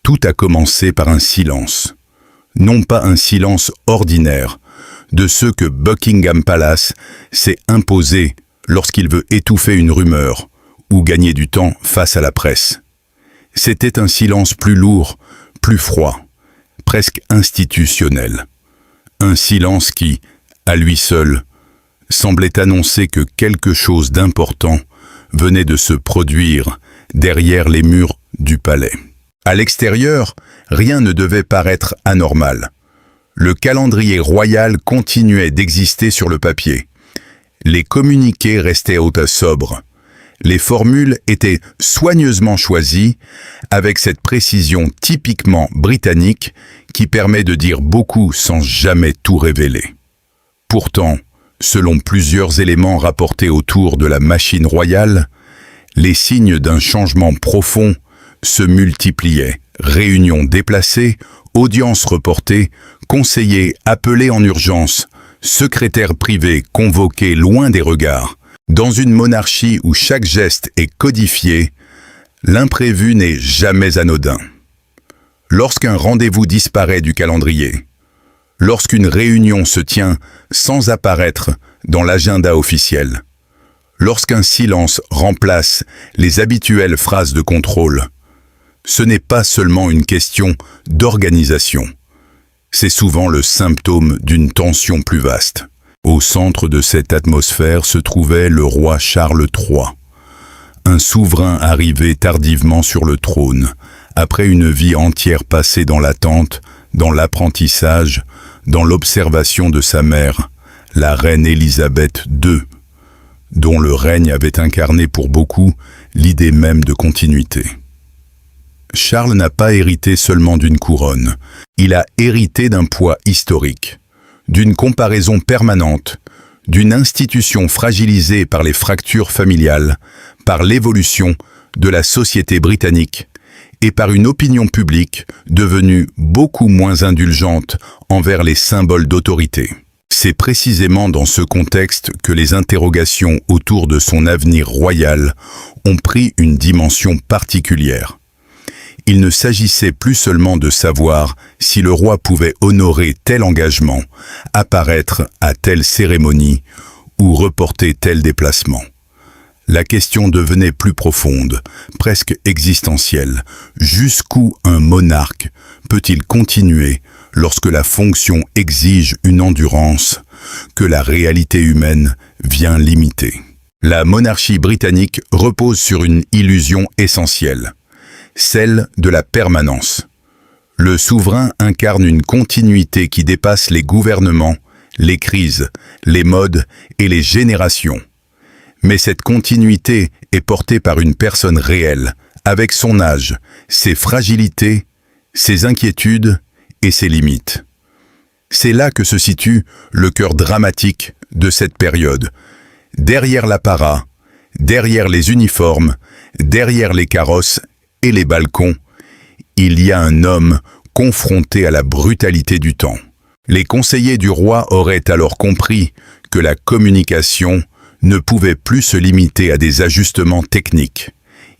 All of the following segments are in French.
Tout a commencé par un silence. Non pas un silence ordinaire, de ceux que Buckingham Palace s'est imposé lorsqu'il veut étouffer une rumeur ou gagner du temps face à la presse. C'était un silence plus lourd, plus froid, presque institutionnel. Un silence qui, à lui seul, semblait annoncer que quelque chose d'important venait de se produire derrière les murs du palais. À l'extérieur, rien ne devait paraître anormal. Le calendrier royal continuait d'exister sur le papier. Les communiqués restaient sobres. Les formules étaient soigneusement choisies avec cette précision typiquement britannique qui permet de dire beaucoup sans jamais tout révéler. Pourtant, selon plusieurs éléments rapportés autour de la machine royale, les signes d'un changement profond se multipliaient. Réunions déplacées, audiences reportées, conseillers appelés en urgence, secrétaires privés convoqués loin des regards. Dans une monarchie où chaque geste est codifié, l'imprévu n'est jamais anodin. Lorsqu'un rendez-vous disparaît du calendrier, lorsqu'une réunion se tient sans apparaître dans l'agenda officiel, lorsqu'un silence remplace les habituelles phrases de contrôle, ce n'est pas seulement une question d'organisation. C'est souvent le symptôme d'une tension plus vaste. Au centre de cette atmosphère se trouvait le roi Charles III, un souverain arrivé tardivement sur le trône, après une vie entière passée dans l'attente, dans l'apprentissage, dans l'observation de sa mère, la reine Élisabeth II, dont le règne avait incarné pour beaucoup l'idée même de continuité. Charles n'a pas hérité seulement d'une couronne, il a hérité d'un poids historique, d'une comparaison permanente, d'une institution fragilisée par les fractures familiales, par l'évolution de la société britannique et par une opinion publique devenue beaucoup moins indulgente envers les symboles d'autorité. C'est précisément dans ce contexte que les interrogations autour de son avenir royal ont pris une dimension particulière. Il ne s'agissait plus seulement de savoir si le roi pouvait honorer tel engagement, apparaître à telle cérémonie ou reporter tel déplacement. La question devenait plus profonde, presque existentielle. Jusqu'où un monarque peut-il continuer lorsque la fonction exige une endurance que la réalité humaine vient limiter? La monarchie britannique repose sur une illusion essentielle, celle de la permanence. Le souverain incarne une continuité qui dépasse les gouvernements, les crises, les modes et les générations. Mais cette continuité est portée par une personne réelle, avec son âge, ses fragilités, ses inquiétudes et ses limites. C'est là que se situe le cœur dramatique de cette période. Derrière l'apparat, derrière les uniformes, derrière les carrosses et les balcons, il y a un homme confronté à la brutalité du temps. Les conseillers du roi auraient alors compris que la communication ne pouvait plus se limiter à des ajustements techniques.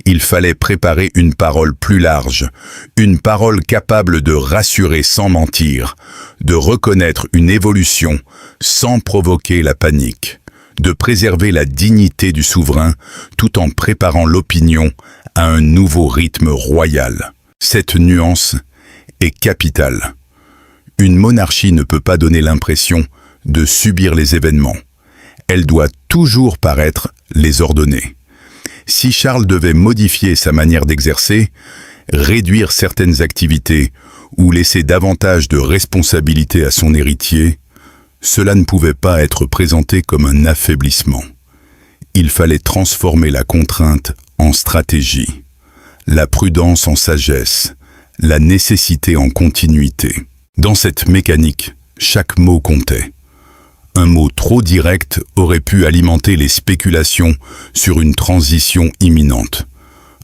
Il fallait préparer une parole plus large, une parole capable de rassurer sans mentir, de reconnaître une évolution sans provoquer la panique, de préserver la dignité du souverain tout en préparant l'opinion à un nouveau rythme royal. Cette nuance est capitale. Une monarchie ne peut pas donner l'impression de subir les événements. Elle doit toujours paraître les ordonner. Si Charles devait modifier sa manière d'exercer, réduire certaines activités ou laisser davantage de responsabilité à son héritier, cela ne pouvait pas être présenté comme un affaiblissement. Il fallait transformer la contrainte en stratégie, la prudence en sagesse, la nécessité en continuité. Dans cette mécanique, chaque mot comptait. Un mot trop direct aurait pu alimenter les spéculations sur une transition imminente.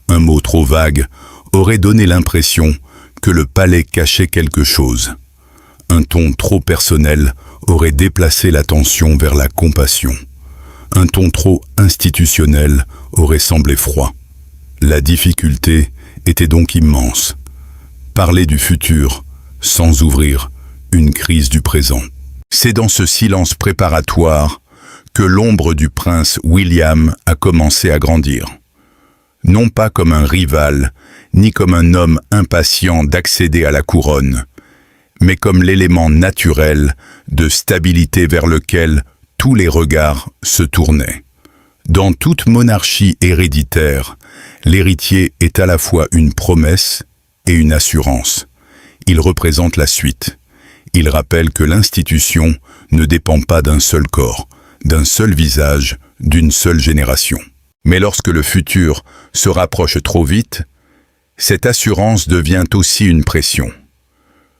Un mot trop vague aurait donné l'impression que le palais cachait quelque chose. Un ton trop personnel aurait déplacé l'attention vers la compassion. Un ton trop institutionnel aurait semblé froid. La difficulté était donc immense. parler du futur sans ouvrir une crise du présent. C'est dans ce silence préparatoire que l'ombre du prince William a commencé à grandir. Non pas comme un rival, ni comme un homme impatient d'accéder à la couronne, mais comme l'élément naturel de stabilité vers lequel tous les regards se tournaient. Dans toute monarchie héréditaire, l'héritier est à la fois une promesse et une assurance. Il représente la suite. Il rappelle que l'institution ne dépend pas d'un seul corps, d'un seul visage, d'une seule génération. Mais lorsque le futur se rapproche trop vite, cette assurance devient aussi une pression.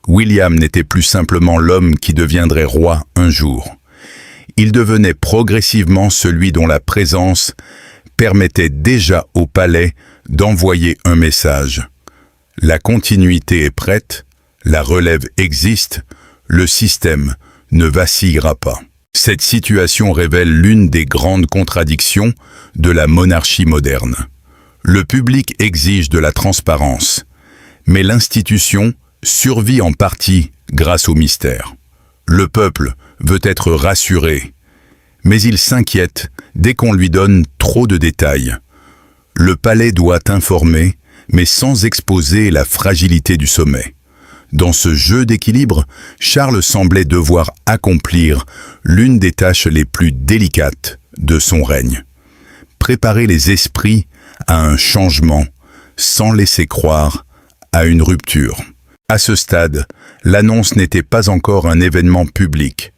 William n'était plus simplement l'homme qui deviendrait roi un jour. Il devenait progressivement celui dont la présence permettait déjà au palais d'envoyer un message. La continuité est prête, la relève existe, le système ne vacillera pas. Cette situation révèle l'une des grandes contradictions de la monarchie moderne. Le public exige de la transparence, mais l'institution survit en partie grâce au mystère. Le peuple veut être rassuré, mais il s'inquiète dès qu'on lui donne trop de détails. Le palais doit informer, mais sans exposer la fragilité du sommet. Dans ce jeu d'équilibre, Charles semblait devoir accomplir l'une des tâches les plus délicates de son règne. Préparer les esprits à un changement sans laisser croire à une rupture. À ce stade, l'annonce n'était pas encore un événement public.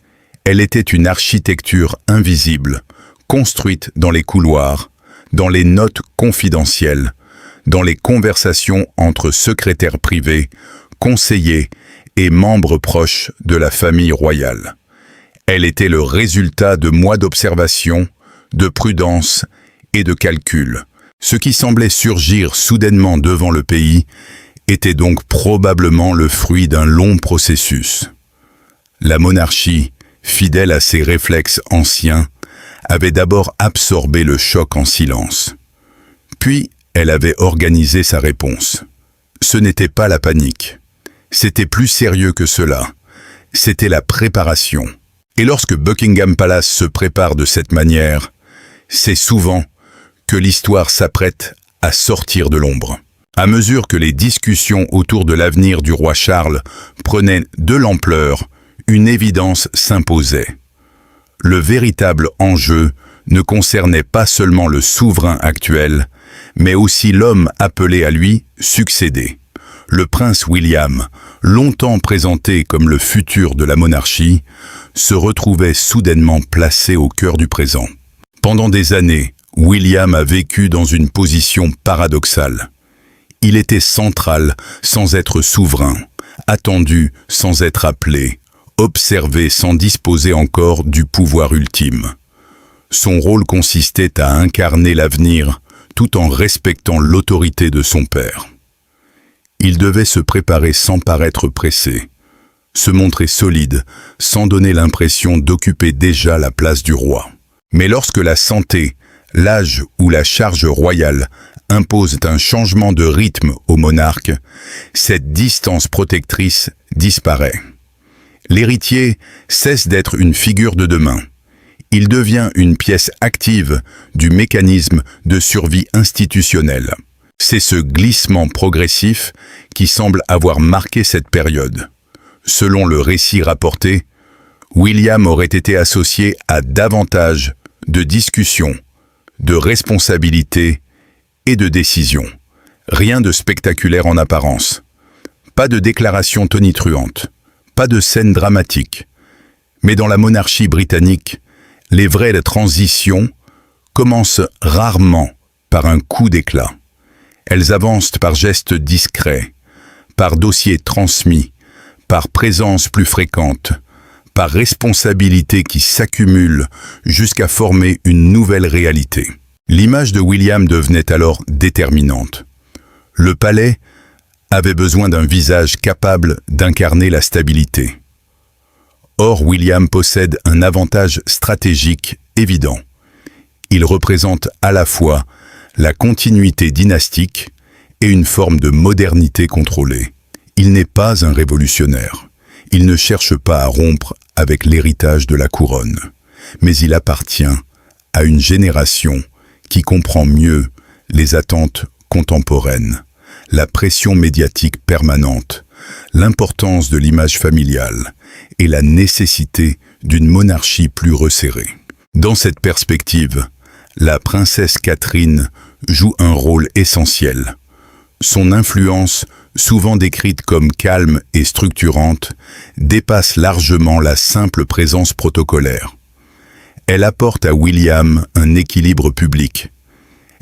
Elle était une architecture invisible, construite dans les couloirs, dans les notes confidentielles, dans les conversations entre secrétaires privés, conseillers et membres proches de la famille royale. Elle était le résultat de mois d'observation, de prudence et de calcul. Ce qui semblait surgir soudainement devant le pays était donc probablement le fruit d'un long processus. La monarchie, fidèle à ses réflexes anciens, avait d'abord absorbé le choc en silence. Puis, elle avait organisé sa réponse. Ce n'était pas la panique. C'était plus sérieux que cela. C'était la préparation. Et lorsque Buckingham Palace se prépare de cette manière, c'est souvent que l'histoire s'apprête à sortir de l'ombre. À mesure que les discussions autour de l'avenir du roi Charles prenaient de l'ampleur, une évidence s'imposait. Le véritable enjeu ne concernait pas seulement le souverain actuel, mais aussi l'homme appelé à lui succéder. Le prince William, longtemps présenté comme le futur de la monarchie, se retrouvait soudainement placé au cœur du présent. Pendant des années, William a vécu dans une position paradoxale. Il était central sans être souverain, attendu sans être appelé, observé sans disposer encore du pouvoir ultime. Son rôle consistait à incarner l'avenir tout en respectant l'autorité de son père. Il devait se préparer sans paraître pressé, se montrer solide sans donner l'impression d'occuper déjà la place du roi. Mais lorsque la santé, l'âge ou la charge royale imposent un changement de rythme au monarque, cette distance protectrice disparaît. L'héritier cesse d'être une figure de demain. Il devient une pièce active du mécanisme de survie institutionnelle. C'est ce glissement progressif qui semble avoir marqué cette période. Selon le récit rapporté, William aurait été associé à davantage de discussions, de responsabilités et de décisions. Rien de spectaculaire en apparence. Pas de déclarations tonitruantes. Pas de scènes dramatiques. Mais dans la monarchie britannique, les vraies transitions commencent rarement par un coup d'éclat. Elles avancent par gestes discrets, par dossiers transmis, par présence plus fréquente, par responsabilités qui s'accumulent jusqu'à former une nouvelle réalité. L'image de William devenait alors déterminante. Le palais avait besoin d'un visage capable d'incarner la stabilité. Or, William possède un avantage stratégique évident. Il représente à la fois la continuité dynastique et une forme de modernité contrôlée. Il n'est pas un révolutionnaire. Il ne cherche pas à rompre avec l'héritage de la couronne. Mais il appartient à une génération qui comprend mieux les attentes contemporaines, la pression médiatique permanente, l'importance de l'image familiale et la nécessité d'une monarchie plus resserrée. Dans cette perspective, la princesse Catherine joue un rôle essentiel. Son influence, souvent décrite comme calme et structurante, dépasse largement la simple présence protocolaire. Elle apporte à William un équilibre public.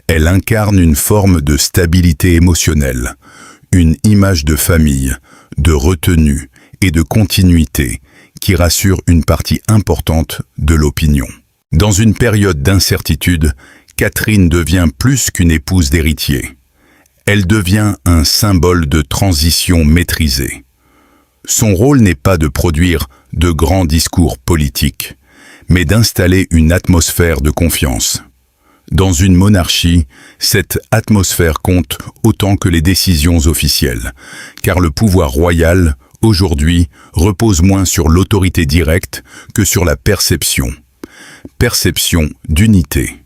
Elle incarne une forme de stabilité émotionnelle, une image de famille, de retenue et de continuité qui rassure une partie importante de l'opinion. Dans une période d'incertitude, Catherine devient plus qu'une épouse d'héritier. Elle devient un symbole de transition maîtrisée. Son rôle n'est pas de produire de grands discours politiques, mais d'installer une atmosphère de confiance. Dans une monarchie, cette atmosphère compte autant que les décisions officielles, car le pouvoir royal, aujourd'hui, repose moins sur l'autorité directe que sur la perception. Perception d'unité,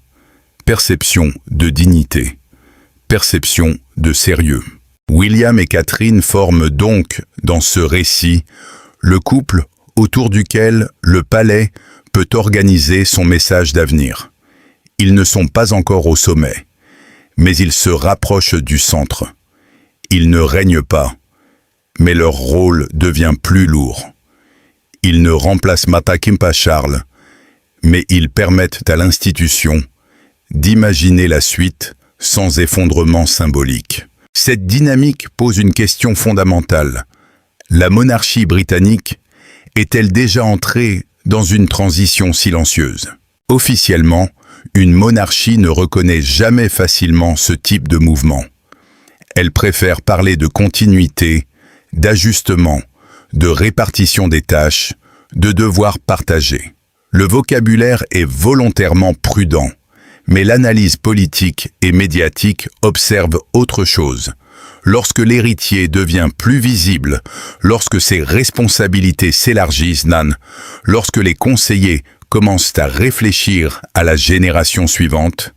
perception de dignité, perception de sérieux. William et Catherine forment donc, dans ce récit, le couple autour duquel le palais peut organiser son message d'avenir. Ils ne sont pas encore au sommet, mais ils se rapprochent du centre. Ils ne règnent pas, mais leur rôle devient plus lourd. Ils ne remplacent Matakim pas Charles, mais ils permettent à l'institution d'imaginer la suite sans effondrement symbolique. Cette dynamique pose une question fondamentale. La monarchie britannique est-elle déjà entrée dans une transition silencieuse? Officiellement, une monarchie ne reconnaît jamais facilement ce type de mouvement. Elle préfère parler de continuité, d'ajustement, de répartition des tâches, de devoirs partagés. Le vocabulaire est volontairement prudent, mais l'analyse politique et médiatique observe autre chose. Lorsque l'héritier devient plus visible, lorsque ses responsabilités s'élargissent, lorsque les conseillers commencent à réfléchir à la génération suivante,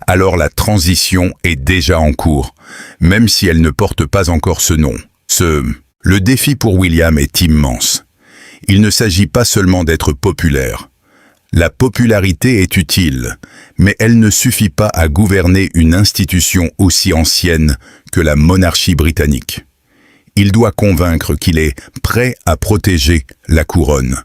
alors la transition est déjà en cours, même si elle ne porte pas encore ce nom. Le défi pour William est immense. Il ne s'agit pas seulement d'être populaire. La popularité est utile, mais elle ne suffit pas à gouverner une institution aussi ancienne que la monarchie britannique. Il doit convaincre qu'il est prêt à protéger la couronne,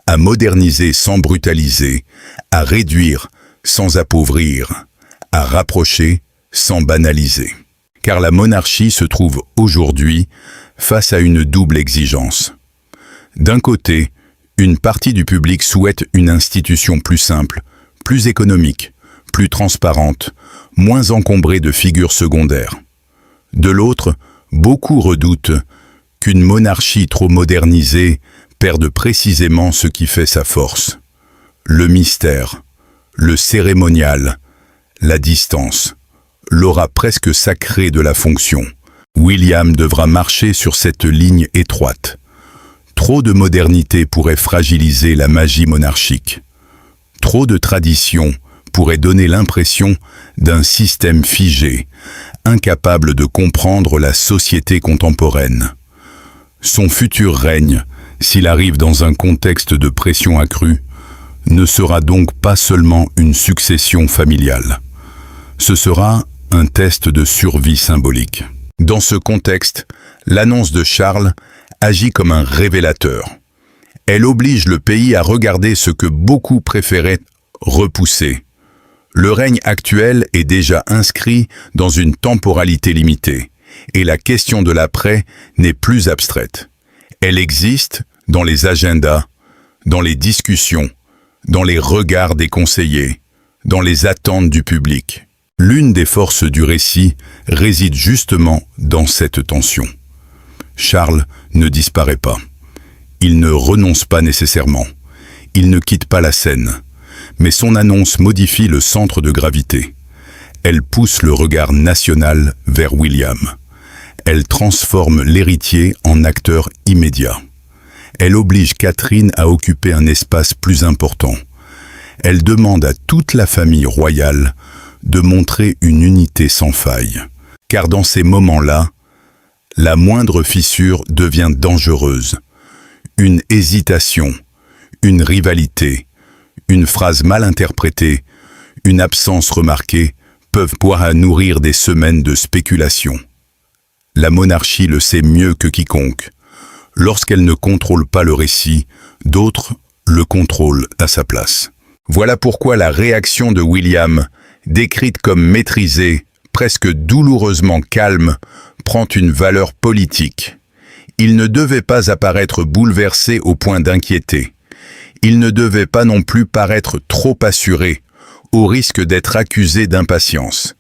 à moderniser sans brutaliser, à réduire sans appauvrir, à rapprocher sans banaliser. Car la monarchie se trouve aujourd'hui face à une double exigence. D'un côté, une partie du public souhaite une institution plus simple, plus économique, plus transparente, moins encombrée de figures secondaires. De l'autre, beaucoup redoutent qu'une monarchie trop modernisée perde précisément ce qui fait sa force. Le mystère, le cérémonial, la distance, l'aura presque sacrée de la fonction. William devra marcher sur cette ligne étroite. Trop de modernité pourrait fragiliser la magie monarchique. Trop de tradition pourrait donner l'impression d'un système figé, incapable de comprendre la société contemporaine. Son futur règne, s'il arrive dans un contexte de pression accrue, ne sera donc pas seulement une succession familiale. Ce sera un test de survie symbolique. Dans ce contexte, l'annonce de Charles agit comme un révélateur. Elle oblige le pays à regarder ce que beaucoup préféraient repousser. Le règne actuel est déjà inscrit dans une temporalité limitée, et la question de l'après n'est plus abstraite. Elle existe dans les agendas, dans les discussions, dans les regards des conseillers, dans les attentes du public. L'une des forces du récit réside justement dans cette tension. Charles ne disparaît pas. Il ne renonce pas nécessairement. Il ne quitte pas la scène. Mais son annonce modifie le centre de gravité. Elle pousse le regard national vers William. Elle transforme l'héritier en acteur immédiat. Elle oblige Catherine à occuper un espace plus important. Elle demande à toute la famille royale de montrer une unité sans faille. Car dans ces moments-là, la moindre fissure devient dangereuse. Une hésitation, une rivalité, une phrase mal interprétée, une absence remarquée peuvent pouvoir à nourrir des semaines de spéculation. La monarchie le sait mieux que quiconque. Lorsqu'elle ne contrôle pas le récit, d'autres le contrôlent à sa place. Voilà pourquoi la réaction de William, décrite comme maîtrisée, presque douloureusement calme, prend une valeur politique. Il ne devait pas apparaître bouleversé au point d'inquiéter. Il ne devait pas non plus paraître trop assuré, au risque d'être accusé d'impatience.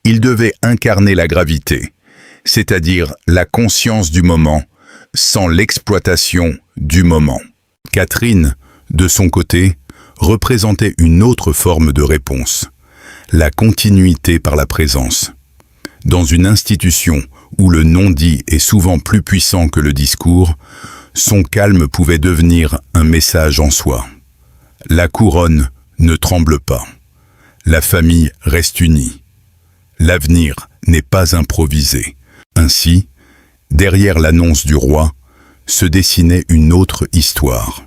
Il devait incarner la gravité, c'est-à-dire la conscience du moment, sans l'exploitation du moment. Catherine, de son côté, représentait une autre forme de réponse, la continuité par la présence. Dans une institution où le non-dit est souvent plus puissant que le discours, son calme pouvait devenir un message en soi. La couronne ne tremble pas. La famille reste unie. L'avenir n'est pas improvisé. Ainsi, derrière l'annonce du roi, se dessinait une autre histoire.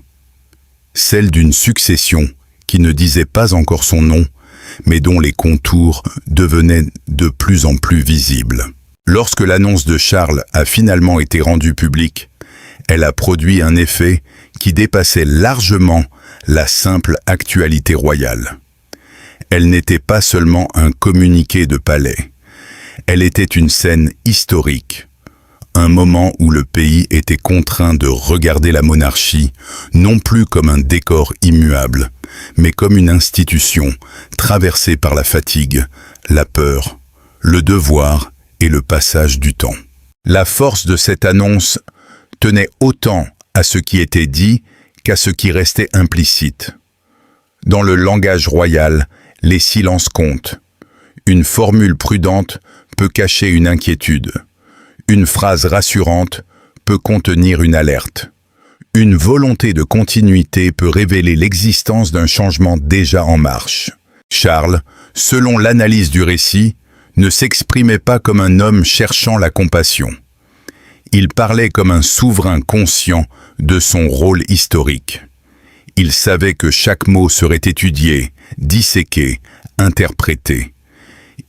Celle d'une succession qui ne disait pas encore son nom, mais dont les contours devenaient de plus en plus visibles. Lorsque l'annonce de Charles a finalement été rendue publique, elle a produit un effet qui dépassait largement la simple actualité royale. Elle n'était pas seulement un communiqué de palais, elle était une scène historique, un moment où le pays était contraint de regarder la monarchie non plus comme un décor immuable, mais comme une institution traversée par la fatigue, la peur, le devoir et le passage du temps. La force de cette annonce tenait autant à ce qui était dit qu'à ce qui restait implicite. Dans le langage royal, les silences comptent. Une formule prudente peut cacher une inquiétude. Une phrase rassurante peut contenir une alerte. Une volonté de continuité peut révéler l'existence d'un changement déjà en marche. Charles, selon l'analyse du récit, ne s'exprimait pas comme un homme cherchant la compassion. Il parlait comme un souverain conscient de son rôle historique. Il savait que chaque mot serait étudié, disséqué, interprété.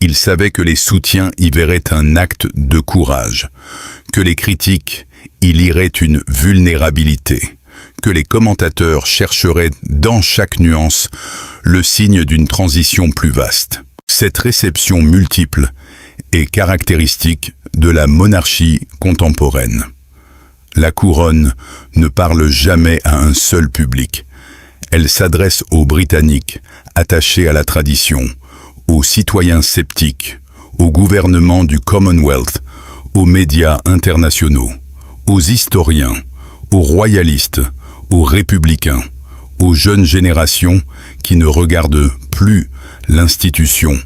Il savait que les soutiens y verraient un acte de courage, que les critiques y liraient une vulnérabilité, que les commentateurs chercheraient dans chaque nuance le signe d'une transition plus vaste. Cette réception multiple est caractéristique de la monarchie contemporaine. La couronne ne parle jamais à un seul public. Elle s'adresse aux Britanniques, attachés à la tradition, aux citoyens sceptiques, au gouvernement du Commonwealth, aux médias internationaux, aux historiens, aux royalistes, aux républicains, aux jeunes générations qui ne regardent plus l'institution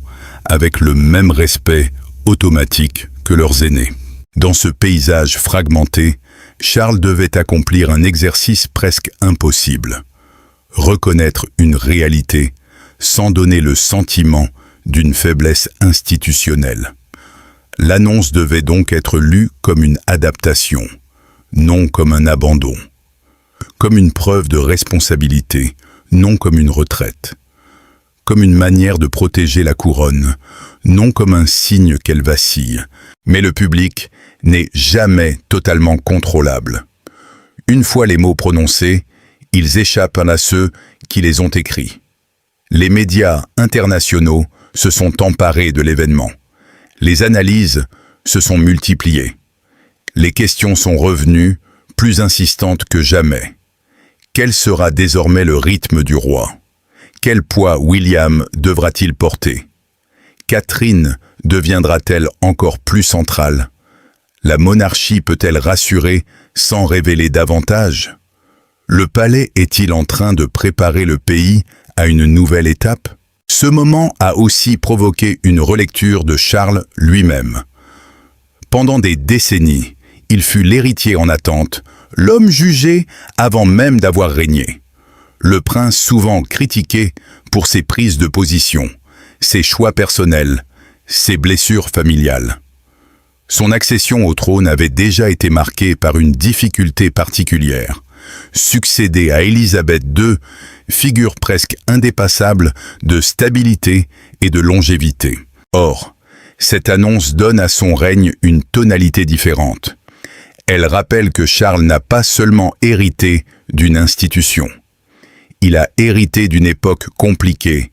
avec le même respect automatique que leurs aînés. Dans ce paysage fragmenté, Charles devait accomplir un exercice presque impossible. Reconnaître une réalité sans donner le sentiment d'une faiblesse institutionnelle. L'annonce devait donc être lue comme une adaptation, non comme un abandon, comme une preuve de responsabilité, non comme une retraite, comme une manière de protéger la couronne, non comme un signe qu'elle vacille. Mais le public n'est jamais totalement contrôlable. Une fois les mots prononcés, ils échappent à ceux qui les ont écrits. Les médias internationaux se sont emparés de l'événement. Les analyses se sont multipliées. Les questions sont revenues, plus insistantes que jamais. Quel sera désormais le rythme du roi? Quel poids William devra-t-il porter? Catherine deviendra-t-elle encore plus centrale? La monarchie peut-elle rassurer sans révéler davantage? Le palais est-il en train de préparer le pays à une nouvelle étape? Ce moment a aussi provoqué une relecture de Charles lui-même. Pendant des décennies, il fut l'héritier en attente, l'homme jugé avant même d'avoir régné. Le prince souvent critiqué pour ses prises de position, ses choix personnels, ses blessures familiales. Son accession au trône avait déjà été marquée par une difficulté particulière. Succéder à Élisabeth II, figure presque indépassable de stabilité et de longévité. Or, cette annonce donne à son règne une tonalité différente. Elle rappelle que Charles n'a pas seulement hérité d'une institution. Il a hérité d'une époque compliquée,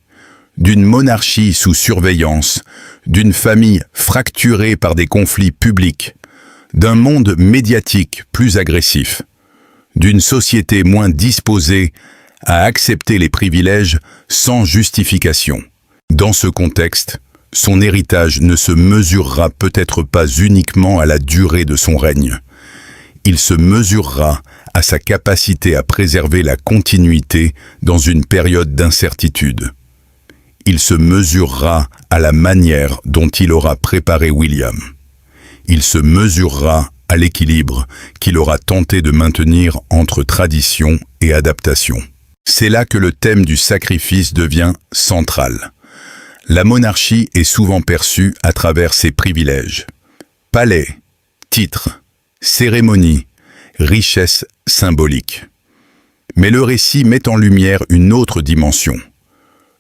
d'une monarchie sous surveillance, d'une famille fracturée par des conflits publics, d'un monde médiatique plus agressif, d'une société moins disposée à accepter les privilèges sans justification. Dans ce contexte, son héritage ne se mesurera peut-être pas uniquement à la durée de son règne. Il se mesurera à sa capacité à préserver la continuité dans une période d'incertitude. Il se mesurera à la manière dont il aura préparé William. Il se mesurera à l'équilibre qu'il aura tenté de maintenir entre tradition et adaptation. C'est là que le thème du sacrifice devient central. La monarchie est souvent perçue à travers ses privilèges. Palais, titres, cérémonies, richesses symboliques. Mais le récit met en lumière une autre dimension.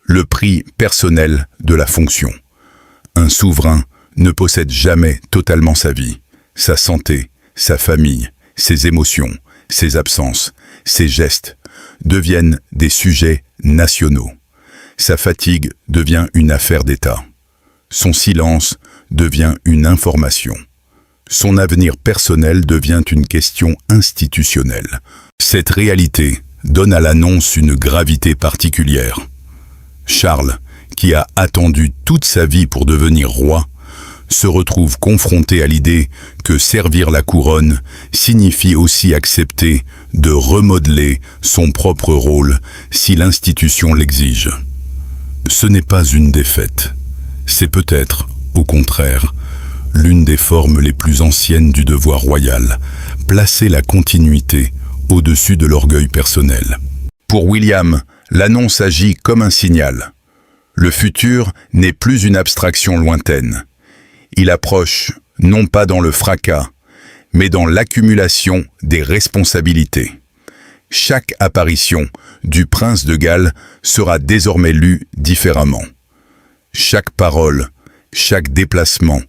Le prix personnel de la fonction. Un souverain ne possède jamais totalement sa vie, sa santé, sa famille, ses émotions, ses absences, ses gestes deviennent des sujets nationaux. Sa fatigue devient une affaire d'État. Son silence devient une information. Son avenir personnel devient une question institutionnelle. Cette réalité donne à l'annonce une gravité particulière. Charles, qui a attendu toute sa vie pour devenir roi, se retrouve confronté à l'idée que servir la couronne signifie aussi accepter de remodeler son propre rôle si l'institution l'exige. Ce n'est pas une défaite, c'est peut-être, au contraire, l'une des formes les plus anciennes du devoir royal, placer la continuité au-dessus de l'orgueil personnel. Pour William, l'annonce agit comme un signal. Le futur n'est plus une abstraction lointaine. Il approche, non pas dans le fracas, mais dans l'accumulation des responsabilités. Chaque apparition du prince de Galles sera désormais lue différemment. Chaque parole, chaque déplacement,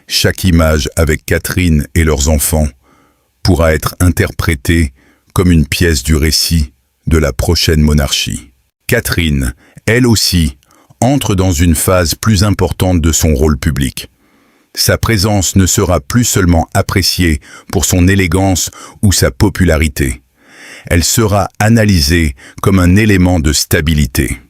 chaque image avec Catherine et leurs enfants pourra être interprétée comme une pièce du récit de la prochaine monarchie. Catherine, elle aussi, entre dans une phase plus importante de son rôle public. Sa présence ne sera plus seulement appréciée pour son élégance ou sa popularité. Elle sera analysée comme un élément de stabilité.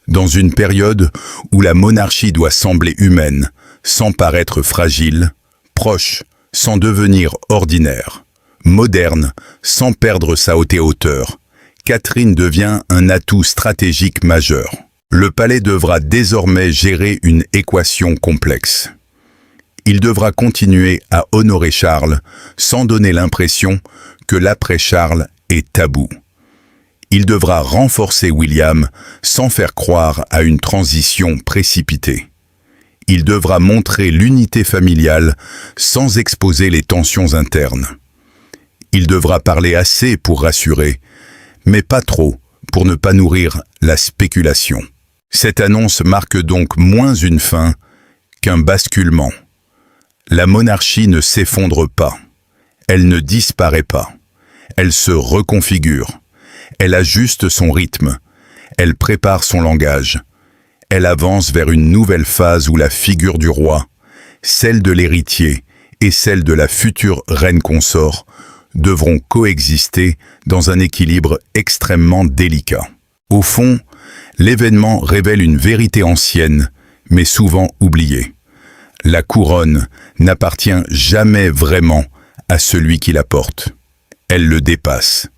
Dans une période où la monarchie doit sembler humaine, sans paraître fragile, proche, sans devenir ordinaire, moderne, sans perdre sa haute hauteur, Catherine devient un atout stratégique majeur. Le palais devra désormais gérer une équation complexe. Il devra continuer à honorer Charles sans donner l'impression que l'après-Charles est tabou. Il devra renforcer William sans faire croire à une transition précipitée. Il devra montrer l'unité familiale sans exposer les tensions internes. Il devra parler assez pour rassurer, mais pas trop pour ne pas nourrir la spéculation. Cette annonce marque donc moins une fin qu'un basculement. La monarchie ne s'effondre pas, elle ne disparaît pas, elle se reconfigure, elle ajuste son rythme, elle prépare son langage, elle avance vers une nouvelle phase où la figure du roi, celle de l'héritier et celle de la future reine consort devront coexister dans un équilibre extrêmement délicat. Au fond, l'événement révèle une vérité ancienne, mais souvent oubliée. La couronne n'appartient jamais vraiment à celui qui la porte. Elle le dépasse.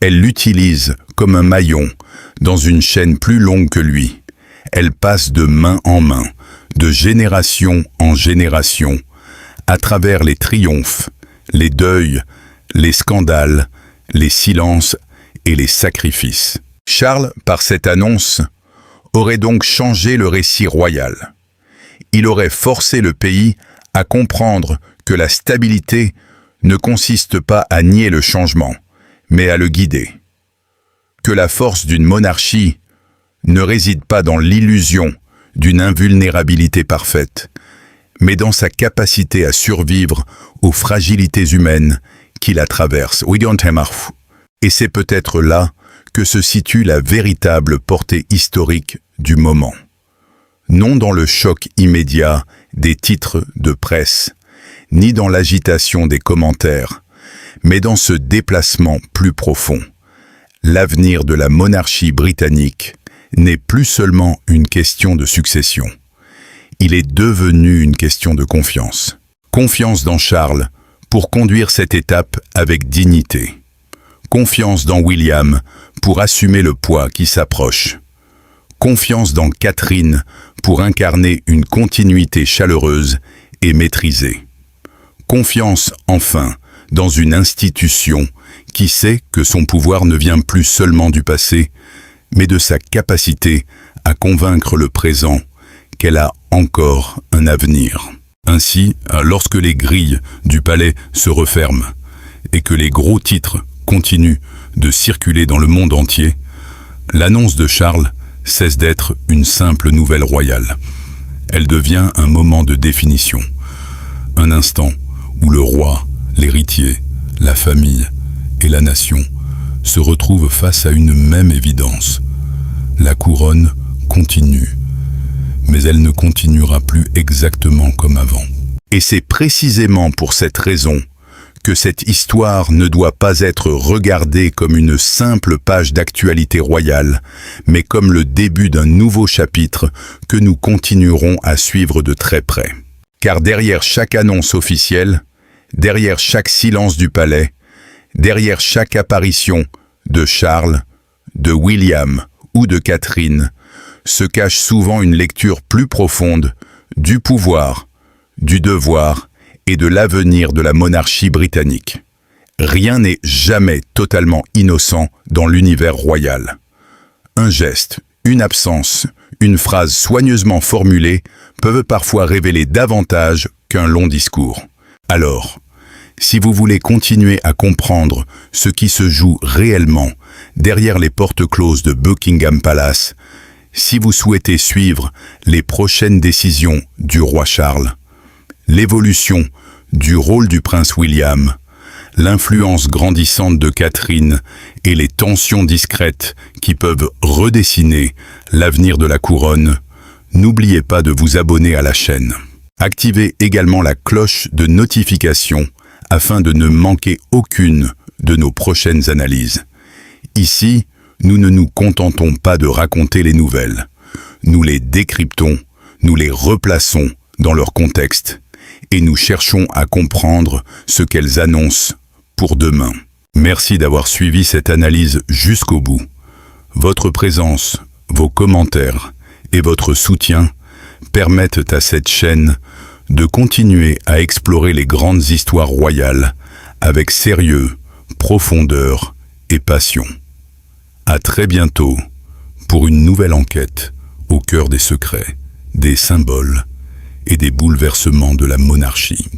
Elle l'utilise comme un maillon dans une chaîne plus longue que lui. Elle passe de main en main, de génération en génération, à travers les triomphes, les deuils, les scandales, les silences et les sacrifices. Charles, par cette annonce, aurait donc changé le récit royal. Il aurait forcé le pays à comprendre que la stabilité ne consiste pas à nier le changement, mais à le guider. Que la force d'une monarchie ne réside pas dans l'illusion d'une invulnérabilité parfaite, mais dans sa capacité à survivre aux fragilités humaines qui la traversent. Et c'est peut-être là que se situe la véritable portée historique du moment. Non dans le choc immédiat des titres de presse, ni dans l'agitation des commentaires, mais dans ce déplacement plus profond. L'avenir de la monarchie britannique n'est plus seulement une question de succession. Il est devenu une question de confiance. Confiance dans Charles pour conduire cette étape avec dignité. Confiance dans William pour assumer le poids qui s'approche. Confiance dans Catherine pour incarner une continuité chaleureuse et maîtrisée. Confiance, enfin, dans une institution qui sait que son pouvoir ne vient plus seulement du passé, mais de sa capacité à convaincre le présent qu'elle a encore un avenir. Ainsi, lorsque les grilles du palais se referment et que les gros titres continuent de circuler dans le monde entier, l'annonce de Charles cesse d'être une simple nouvelle royale. Elle devient un moment de définition, un instant où le roi, l'héritier, la famille et la nation se retrouvent face à une même évidence. La couronne continue, mais elle ne continuera plus exactement comme avant. Et c'est précisément pour cette raison que cette histoire ne doit pas être regardée comme une simple page d'actualité royale, mais comme le début d'un nouveau chapitre que nous continuerons à suivre de très près. Car derrière chaque annonce officielle, derrière chaque silence du palais, derrière chaque apparition de Charles, de William ou de Catherine, se cache souvent une lecture plus profonde du pouvoir, du devoir et de l'avenir de la monarchie britannique. Rien n'est jamais totalement innocent dans l'univers royal. Un geste, une absence, une phrase soigneusement formulée peuvent parfois révéler davantage qu'un long discours. Alors, si vous voulez continuer à comprendre ce qui se joue réellement derrière les portes closes de Buckingham Palace, si vous souhaitez suivre les prochaines décisions du roi Charles, l'évolution du rôle du prince William, l'influence grandissante de Catherine et les tensions discrètes qui peuvent redessiner l'avenir de la couronne, n'oubliez pas de vous abonner à la chaîne. Activez également la cloche de notification afin de ne manquer aucune de nos prochaines analyses. Ici, nous ne nous contentons pas de raconter les nouvelles. Nous les décryptons, nous les replaçons dans leur contexte et nous cherchons à comprendre ce qu'elles annoncent pour demain. Merci d'avoir suivi cette analyse jusqu'au bout. Votre présence, vos commentaires et votre soutien permettent à cette chaîne de continuer à explorer les grandes histoires royales avec sérieux, profondeur et passion. À très bientôt pour une nouvelle enquête au cœur des secrets, des symboles et des bouleversements de la monarchie.